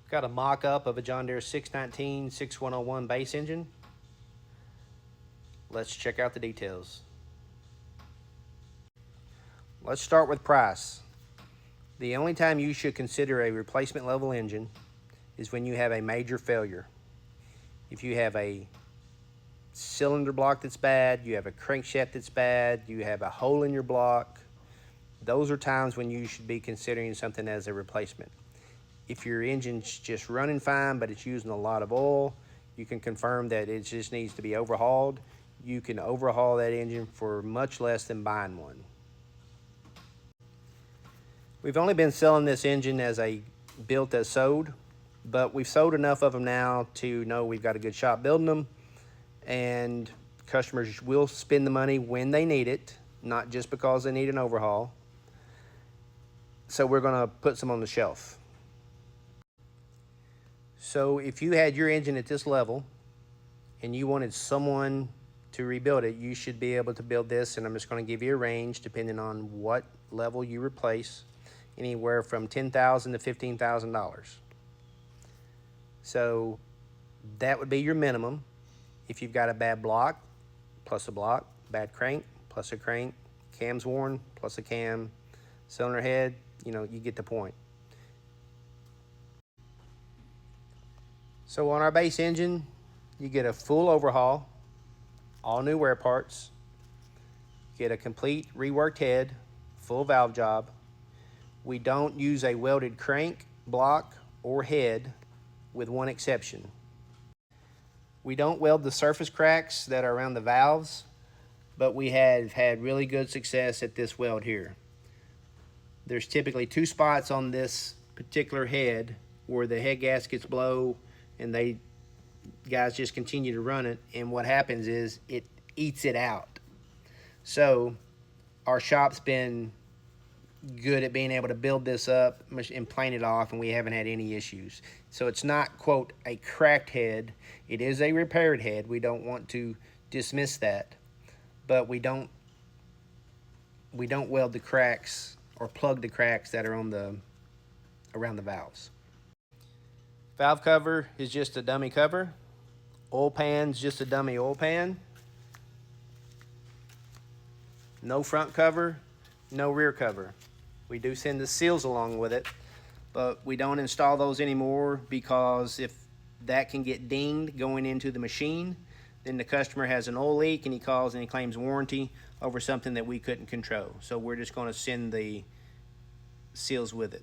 Got a mock-up of a John Deere 619 6101 base engine. Let's check out the details. Let's start with price. The only time you should consider a replacement level engine is when you have a major failure. If you have a cylinder block that's bad, you have a crankshaft that's bad, you have a hole in your block, those are times when you should be considering something as a replacement. If your engine's just running fine but it's using a lot of oil, you can confirm that it just needs to be overhauled. You can overhaul that engine for much less than buying one. We've only been selling this engine as a built as sold, but we've sold enough of them now to know we've got a good shop building them, and customers will spend the money when they need it, not just because they need an overhaul. So we're gonna put some on the shelf. So if you had your engine at this level and you wanted someone to rebuild it, you should be able to build this, and I'm just gonna give you a range depending on what level you replace, anywhere from $10,000 to $15,000. So that would be your minimum. If you've got a bad block, plus a block, bad crank, plus a crank, cam's worn, plus a cam, cylinder head, you get the point. So on our base engine, you get a full overhaul, all new wear parts, get a complete reworked head, full valve job. We don't use a welded crank, block, or head, with one exception. We don't weld the surface cracks that are around the valves, but we have had really good success at this weld here. There's typically two spots on this particular head where the head gaskets blow and guys just continue to run it, and what happens is it eats it out. So our shop's been good at being able to build this up and plane it off, and we haven't had any issues. So it's not, quote, a cracked head. It is a repaired head. We don't want to dismiss that, but we don't weld the cracks or plug the cracks that are on around the valves. Valve cover is just a dummy cover. Oil pan's just a dummy oil pan. No front cover, no rear cover. We do send the seals along with it, but we don't install those anymore because if that can get dinged going into the machine, then the customer has an oil leak and he calls and he claims warranty over something that we couldn't control. So we're just going to send the seals with it.